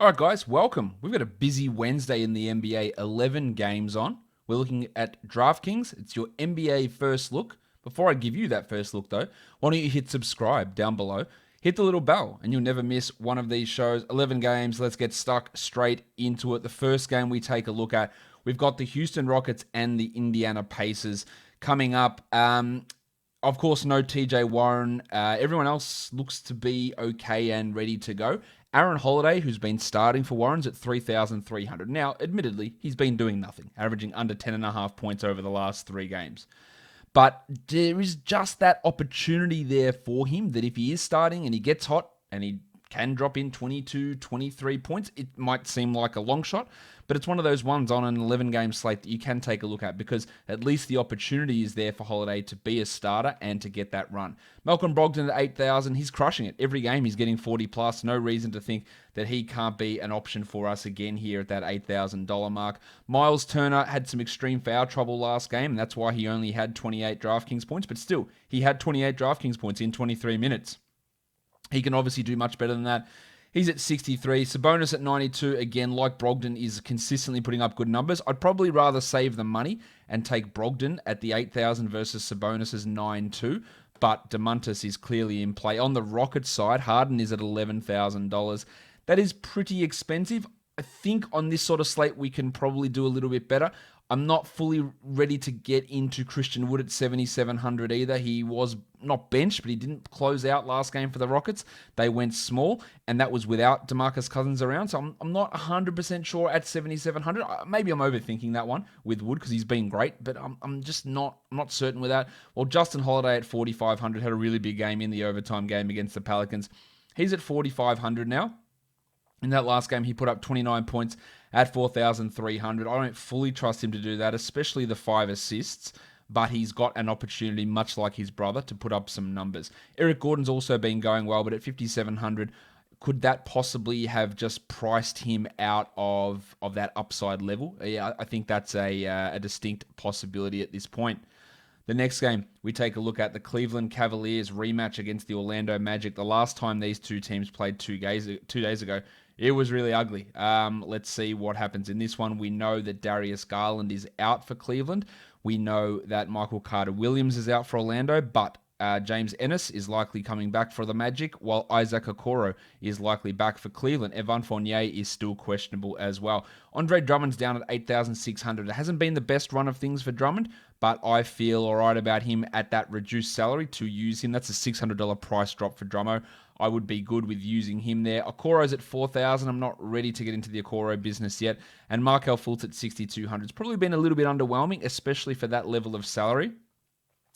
All right, guys, welcome. We've got a busy Wednesday in the NBA, 11 games on. We're looking at DraftKings. It's your NBA first look. Before I give you that first look, though, why don't you hit subscribe down below? Hit the little bell, and you'll never miss one of these shows. 11 games. Let's get stuck straight into it. The first game we take a look at, we've got the Houston Rockets and the Indiana Pacers coming up. Of course, no TJ Warren. Everyone else looks to be okay and ready to go. Aaron Holiday, who's been starting for Warren's at 3,300. Now, admittedly, he's been doing nothing, averaging under 10.5 points over the last 3 games. But there is just that opportunity there for him that if he is starting and he gets hot and he can drop in 22, 23 points, it might seem like a long shot, but it's one of those ones on an 11-game slate that you can take a look at because at least the opportunity is there for Holiday to be a starter and to get that run. Malcolm Brogdon at 8,000, he's crushing it. Every game he's getting 40 plus. No reason to think that he can't be an option for us again here at that $8,000 mark. Miles Turner had some extreme foul trouble last game, and that's why he only had 28 DraftKings points, but still, he had 28 DraftKings points in 23 minutes. He can obviously do much better than that. He's at 63. Sabonis at 92. Again, like Brogdon, is consistently putting up good numbers. I'd probably rather save the money and take Brogdon at the 8,000 versus Sabonis' 9,2. But DeMontis is clearly in play. On the Rockets side, Harden is at $11,000. That is pretty expensive. I think on this sort of slate, we can probably do a little bit better. I'm not fully ready to get into Christian Wood at 7,700 either. He was not benched, but he didn't close out last game for the Rockets. They went small, and that was without DeMarcus Cousins around. So I'm not 100% sure at 7,700. Maybe I'm overthinking that one with Wood because he's been great, but I'm just not certain with that. Well, Justin Holiday at 4,500 had a really big game in the overtime game against the Pelicans. He's at 4,500 now. In that last game, he put up 29 points at 4,300. I don't fully trust him to do that, especially the 5 assists, but he's got an opportunity, much like his brother, to put up some numbers. Eric Gordon's also been going well, but at 5,700, could that possibly have just priced him out of that upside level? Yeah, I think that's a distinct possibility at this point. The next game, we take a look at the Cleveland Cavaliers rematch against the Orlando Magic. The last time these two teams played 2 days ago, it was really ugly. Let's see what happens in this one. We know that Darius Garland is out for Cleveland. We know that Michael Carter-Williams is out for Orlando, but James Ennis is likely coming back for the Magic, while Isaac Okoro is likely back for Cleveland. Evan Fournier is still questionable as well. Andre Drummond's down at 8,600. It hasn't been the best run of things for Drummond, but I feel all right about him at that reduced salary to use him. That's a $600 price drop for Drummo. I would be good with using him there. Okoro's at 4,000. I'm not ready to get into the Okoro business yet. And Markelle Fultz at 6,200. It's probably been a little bit underwhelming, especially for that level of salary.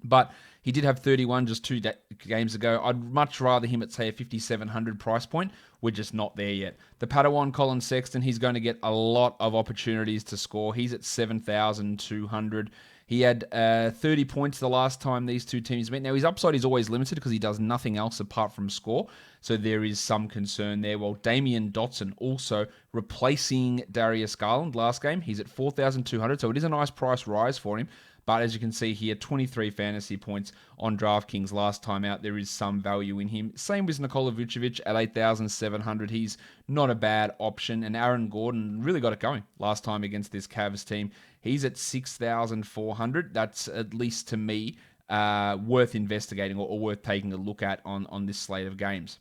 But he did have 31 just 2 games ago. I'd much rather him at, say, a 5,700 price point. We're just not there yet. The Padawan Colin Sexton, he's going to get a lot of opportunities to score. He's at 7,200. He had 30 points the last time these two teams met. Now, his upside is always limited because he does nothing else apart from score. So there is some concern there. Well, Damian Dotson also replacing Darius Garland last game. He's at 4,200. So it is a nice price rise for him. But as you can see here, 23 fantasy points on DraftKings last time out. There is some value in him. Same with Nikola Vucevic at 8,700. He's not a bad option. And Aaron Gordon really got it going last time against this Cavs team. He's at 6,400. That's, at least to me, worth investigating or worth taking a look at on this slate of games.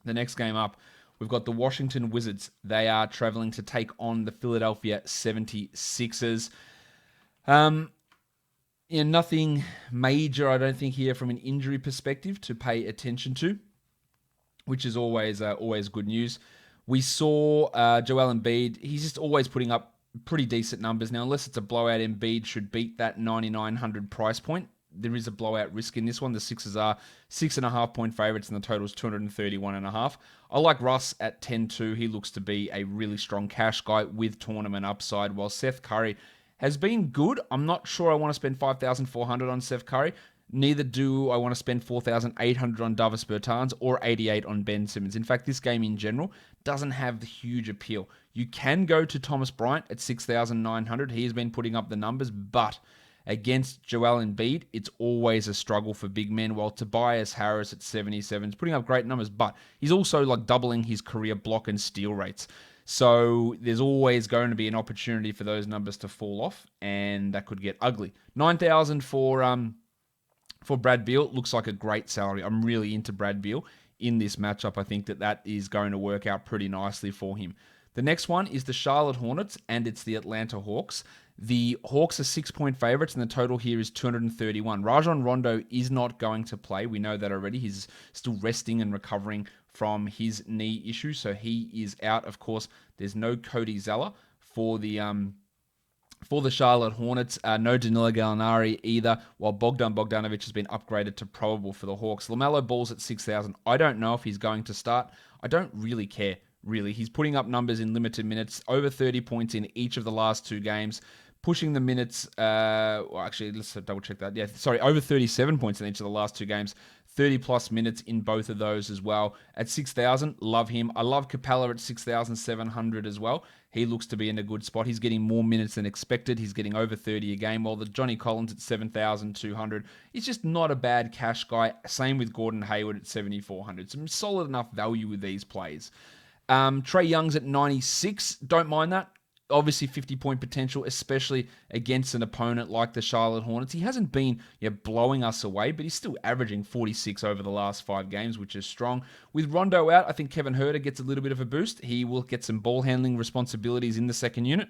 The next game up, we've got the Washington Wizards. They are traveling to take on the Philadelphia 76ers. Nothing major, I don't think, here from an injury perspective to pay attention to, which is always good news. We saw Joel Embiid. He's just always putting up pretty decent numbers. Now, unless it's a blowout, Embiid should beat that 9,900 price point. There is a blowout risk in this one. The Sixers are 6.5 point favorites, and the total is 231.5. I like Russ at 10-2. He looks to be a really strong cash guy with tournament upside, while Seth Curry has been good. I'm not sure I want to spend 5,400 on Seth Curry. Neither do I want to spend 4,800 on Davis Bertans or 88 on Ben Simmons. In fact, this game in general doesn't have the huge appeal. You can go to Thomas Bryant at 6,900. He has been putting up the numbers, but Against Joel Embiid, it's always a struggle for big men, while Tobias Harris at 77 is putting up great numbers, but he's also like doubling his career block and steal rates. So there's always going to be an opportunity for those numbers to fall off, and that could get ugly. 9,000 for Brad Beal looks like a great salary. I'm really into Brad Beal in this matchup. I think that is going to work out pretty nicely for him. The next one is the Charlotte Hornets, and it's the Atlanta Hawks. The Hawks are 6-point favorites, and the total here is 231. Rajon Rondo is not going to play. We know that already. He's still resting and recovering from his knee issue, so he is out. Of course, there's no Cody Zeller for the Charlotte Hornets. No Danilo Gallinari either, while Bogdan Bogdanovic has been upgraded to probable for the Hawks. LaMelo Ball's at 6,000. I don't know if he's going to start. I don't really care, really. He's putting up numbers in limited minutes, over 30 points in each of the last 2 games, pushing the minutes, actually, let's double check that. Yeah, sorry, over 37 points in each of the last 2 games, 30-plus minutes in both of those as well. At 6,000, love him. I love Capella at 6,700 as well. He looks to be in a good spot. He's getting more minutes than expected. He's getting over 30 a game, while the Johnny Collins at 7,200 is just not a bad cash guy. Same with Gordon Hayward at 7,400. Some solid enough value with these plays. Trae Young's at 96. Don't mind that. Obviously 50-point potential, especially against an opponent like the Charlotte Hornets. He hasn't been blowing us away, but he's still averaging 46 over the last 5 games, which is strong. With Rondo out, I think Kevin Huerter gets a little bit of a boost. He will get some ball handling responsibilities in the second unit.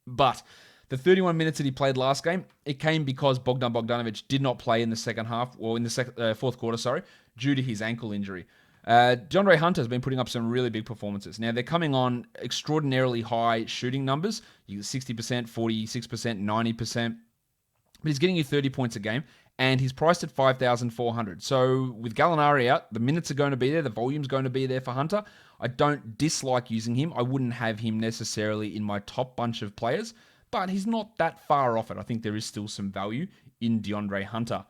But the 31 minutes that he played last game, it came because Bogdan Bogdanovic did not play in the second half, or in the fourth quarter, due to his ankle injury. DeAndre Hunter has been putting up some really big performances. Now, they're coming on extraordinarily high shooting numbers. You get 60%, 46%, 90%. But he's getting you 30 points a game, and he's priced at 5,400. So with Gallinari out, the minutes are going to be there. The volume's going to be there for Hunter. I don't dislike using him. I wouldn't have him necessarily in my top bunch of players, but he's not that far off it. I think there is still some value in DeAndre Hunter.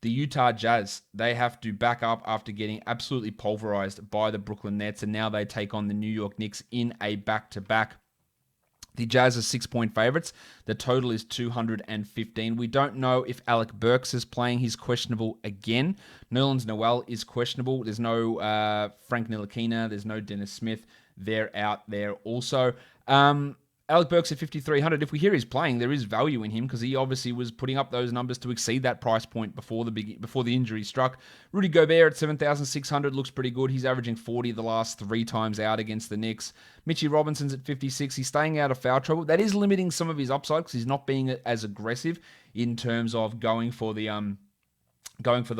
The Utah Jazz, they have to back up after getting absolutely pulverized by the Brooklyn Nets, and now they take on the New York Knicks in a back-to-back. The Jazz are 6-point favorites. The total is 215. We don't know if Alec Burks is playing. He's questionable again. Nerlens Noel is questionable. There's no Frank Ntilikina. There's no Dennis Smith. They're out there also. Alec Burks at 5,300. If we hear he's playing, there is value in him because he obviously was putting up those numbers to exceed that price point before the injury struck. Rudy Gobert at 7,600 looks pretty good. He's averaging 40 the last 3 times out against the Knicks. Mitchie Robinson's at 56. He's staying out of foul trouble. That is limiting some of his upside because he's not being as aggressive in terms of going for the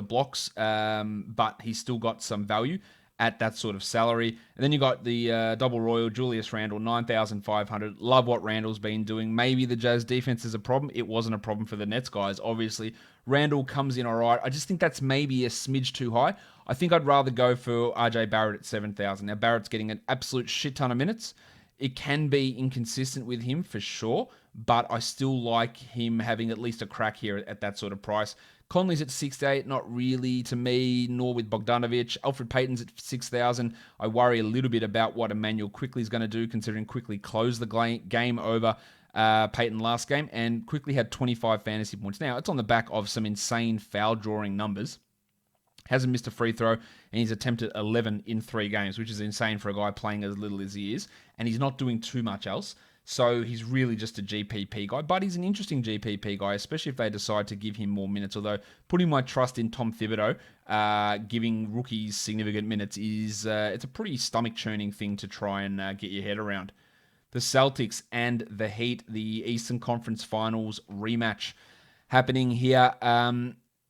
blocks, but he's still got some value at that sort of salary. And then you got the double royal, Julius Randle, 9,500. Love what Randle's been doing. Maybe the Jazz defense is a problem. It wasn't a problem for the Nets guys, obviously. Randle comes in all right. I just think that's maybe a smidge too high. I think I'd rather go for RJ Barrett at 7,000. Now, Barrett's getting an absolute shit ton of minutes. It can be inconsistent with him for sure, but I still like him having at least a crack here at that sort of price. Conley's at 6,800, not really to me, nor with Bogdanovic. Alfred Payton's at 6,000. I worry a little bit about what Emmanuel Quickley's going to do, considering Quickley closed the game over Payton last game, and Quickley had 25 fantasy points. Now, it's on the back of some insane foul drawing numbers. Hasn't missed a free throw, and he's attempted 11 in 3 games, which is insane for a guy playing as little as he is, and he's not doing too much else. So he's really just a GPP guy, but he's an interesting GPP guy, especially if they decide to give him more minutes. Although putting my trust in Tom Thibodeau, giving rookies significant minutes is it's a pretty stomach-churning thing to try and get your head around. The Celtics and the Heat, the Eastern Conference Finals rematch happening here.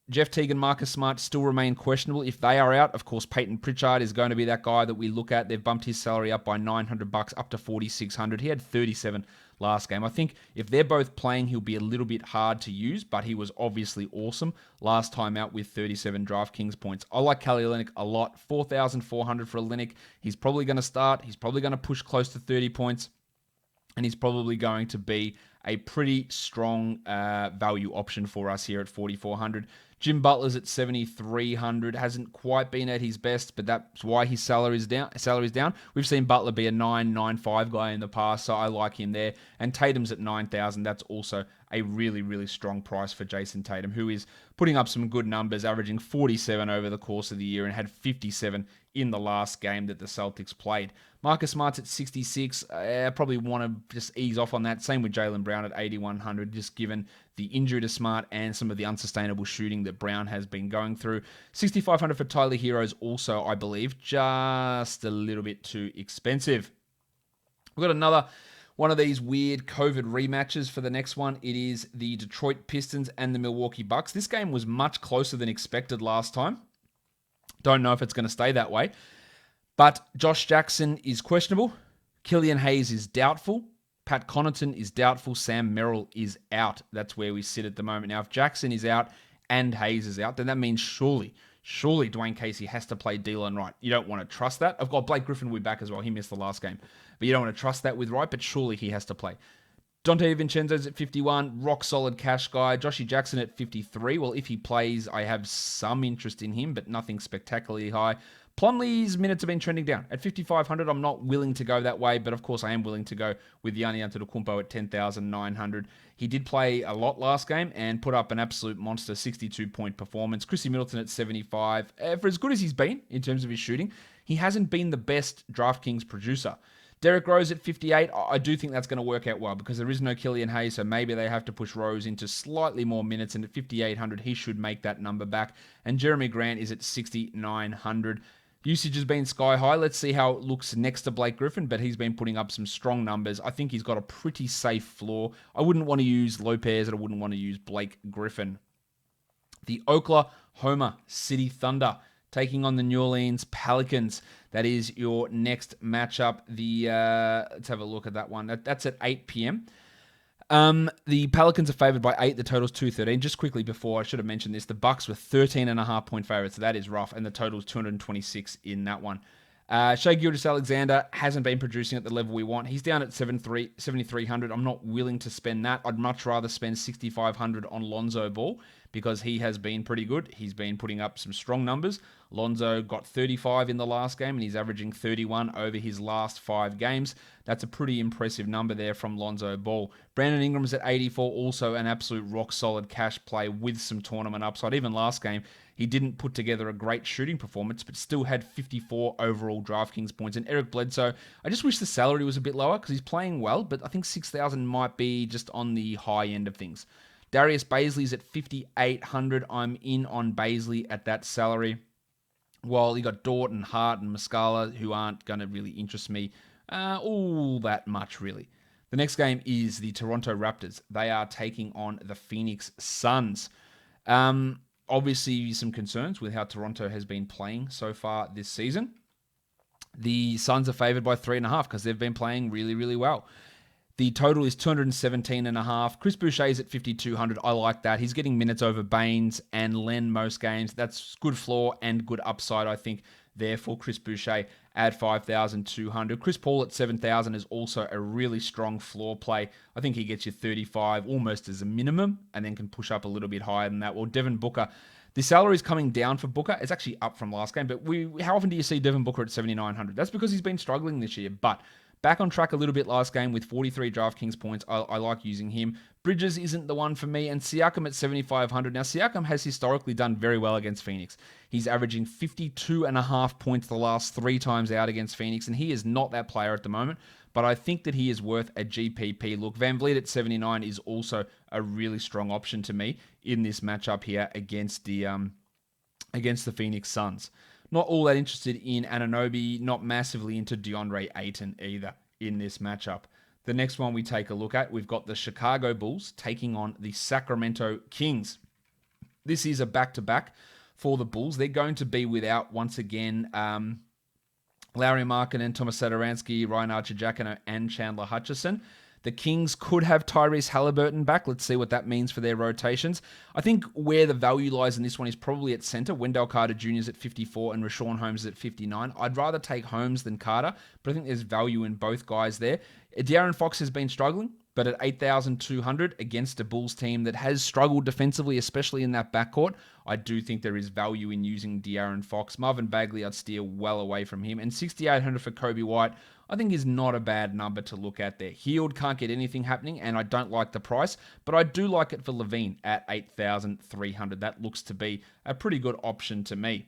Jeff Teague, Marcus Smart still remain questionable. If they are out, of course, Peyton Pritchard is going to be that guy that we look at. They've bumped his salary up by $900 up to $4,600. He had 37 last game. I think if they're both playing, he'll be a little bit hard to use, but he was obviously awesome last time out with 37 DraftKings points. I like Kelly Olynyk a lot. 4,400 for Olynyk. He's probably going to start. He's probably going to push close to 30 points, and he's probably going to be a pretty strong value option for us here at 4,400. Jim Butler's at 7,300. Hasn't quite been at his best, but that's why his salary's down. We've seen Butler be a 9.95 guy in the past, so I like him there. And Tatum's at 9,000. That's also a really, really strong price for Jason Tatum, who is putting up some good numbers, averaging 47 over the course of the year and had 57 in the last game that the Celtics played. Marcus Smart's at 66. I probably want to just ease off on that. Same with Jaylen Brown at 8,100, just given the injury to Smart and some of the unsustainable shooting that Brown has been going through. 6,500 for Tyler Hero is also, I believe, just a little bit too expensive. We've got another one of these weird COVID rematches for the next one. It is the Detroit Pistons and the Milwaukee Bucks. This game was much closer than expected last time. Don't know if it's going to stay that way. But Josh Jackson is questionable. Killian Hayes is doubtful. Pat Connaughton is doubtful. Sam Merrill is out. That's where we sit at the moment. Now, if Jackson is out and Hayes is out, then that means surely Dwayne Casey has to play Delon Wright. You don't want to trust that. I've got Blake Griffin will be back as well. He missed the last game. But you don't want to trust that with Wright, but surely he has to play. Dante DiVincenzo's at 51, rock solid cash guy. Joshy Jackson at 53. Well, if he plays, I have some interest in him, but nothing spectacularly high. Plumlee's minutes have been trending down. At 5,500, I'm not willing to go that way, but of course I am willing to go with Giannis Antetokounmpo at 10,900. He did play a lot last game and put up an absolute monster 62-point performance. Chrissy Middleton at 75. For as good as he's been in terms of his shooting, he hasn't been the best DraftKings producer. Derrick Rose at 58, I do think that's going to work out well because there is no Killian Hayes, so maybe they have to push Rose into slightly more minutes, and at 5,800, he should make that number back. And Jeremy Grant is at 6,900. Usage has been sky high. Let's see how it looks next to Blake Griffin, but he's been putting up some strong numbers. I think he's got a pretty safe floor. I wouldn't want to use Lopez, and I wouldn't want to use Blake Griffin. The Oklahoma City Thunder taking on the New Orleans Pelicans. That is your next matchup. Let's have a look at that one. That's at 8 p.m. The Pelicans are favored by 8. The total's 213. Just quickly before, I should have mentioned this. The Bucks were 13.5 point favorites. So that is rough. And the total's 226 in that one. Shai Gilgeous-Alexander hasn't been producing at the level we want. He's down at 7,300. I'm not willing to spend that. I'd much rather spend 6,500 on Lonzo Ball because he has been pretty good. He's been putting up some strong numbers. Lonzo got 35 in the last game, and he's averaging 31 over his last 5 games. That's a pretty impressive number there from Lonzo Ball. Brandon Ingram's at 84, also an absolute rock-solid cash play with some tournament upside. Even last game, he didn't put together a great shooting performance, but still had 54 overall DraftKings points. And Eric Bledsoe, I just wish the salary was a bit lower because he's playing well, but I think 6,000 might be just on the high end of things. Darius Bazley's at 5,800. I'm in on Bazley at that salary. While you got Dort and Hart and Muscala, who aren't going to really interest me all that much, really. The next game is the Toronto Raptors. They are taking on the Phoenix Suns. Obviously, some concerns with how Toronto has been playing so far this season. The Suns are favored by 3.5 because they've been playing really, really well. The total is 217.5. Chris Boucher's at 5,200. I like that. He's getting minutes over Baines and Len most games. That's good floor and good upside, I think, there for Chris Boucher at 5,200. Chris Paul at 7,000 is also a really strong floor play. I think he gets you 35 almost as a minimum and then can push up a little bit higher than that. Well, Devin Booker, the salary is coming down for Booker. It's actually up from last game, but how often do you see Devin Booker at 7,900? That's because he's been struggling this year, but back on track a little bit last game with 43 DraftKings points. I like using him. Bridges isn't the one for me, and Siakam at 7,500. Now, Siakam has historically done very well against Phoenix. He's averaging 52.5 points the last 3 times out against Phoenix, and he is not that player at the moment, but I think that he is worth a GPP look. Van Vliet at 79 is also a really strong option to me in this matchup here against the Phoenix Suns. Not all that interested in Anunoby, not massively into DeAndre Ayton either in this matchup. The next one we take a look at, we've got the Chicago Bulls taking on the Sacramento Kings. This is a back-to-back for the Bulls. They're going to be without, once again, Lauri Markkanen, Thomas Satoransky, Ryan Archer-Jacquino, and Chandler Hutchison. The Kings could have Tyrese Halliburton back. Let's see what that means for their rotations. I think where the value lies in this one is probably at center. Wendell Carter Jr. is at 54 and Rashawn Holmes is at 59. I'd rather take Holmes than Carter, but I think there's value in both guys there. De'Aaron Fox has been struggling. But at 8,200 against a Bulls team that has struggled defensively, especially in that backcourt, I do think there is value in using De'Aaron Fox. Marvin Bagley, I'd steer well away from him. And 6,800 for Kobe White, I think is not a bad number to look at there. Healed, can't get anything happening, and I don't like the price, but I do like it for Levine at 8,300. That looks to be a pretty good option to me.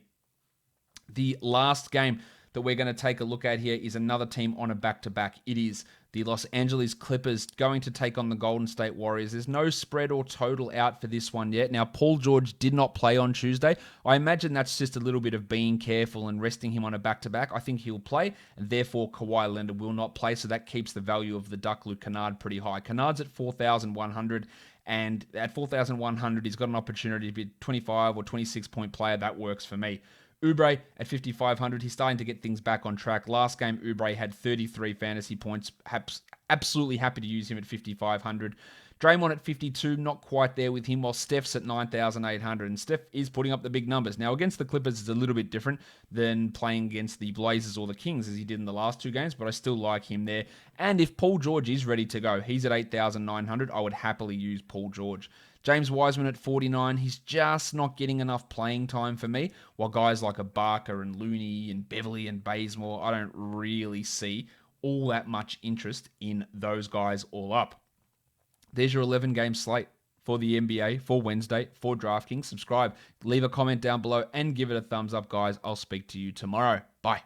The last game that we're going to take a look at here is another team on a back-to-back. It is the Los Angeles Clippers going to take on the Golden State Warriors. There's no spread or total out for this one yet. Now, Paul George did not play on Tuesday. I imagine that's just a little bit of being careful and resting him on a back-to-back. I think he'll play, and therefore Kawhi Leonard will not play, so that keeps the value of the Duck Luke Kennard pretty high. Kennard's at 4,100, and at 4,100, he's got an opportunity to be a 25 or 26-point player. That works for me. Oubre at 5,500, he's starting to get things back on track. Last game, Oubre had 33 fantasy points. Absolutely happy to use him at 5,500. Draymond at 52, not quite there with him, while Steph's at 9,800. And Steph is putting up the big numbers. Now, against the Clippers, it's a little bit different than playing against the Blazers or the Kings, as he did in the last two games, but I still like him there. And if Paul George is ready to go, he's at 8,900, I would happily use Paul George. James Wiseman at 49, he's just not getting enough playing time for me, while guys like Ibaka and Looney and Beverly and Bazemore, I don't really see all that much interest in those guys all up. There's your 11-game slate for the NBA for Wednesday for DraftKings. Subscribe, leave a comment down below, and give it a thumbs up, guys. I'll speak to you tomorrow. Bye.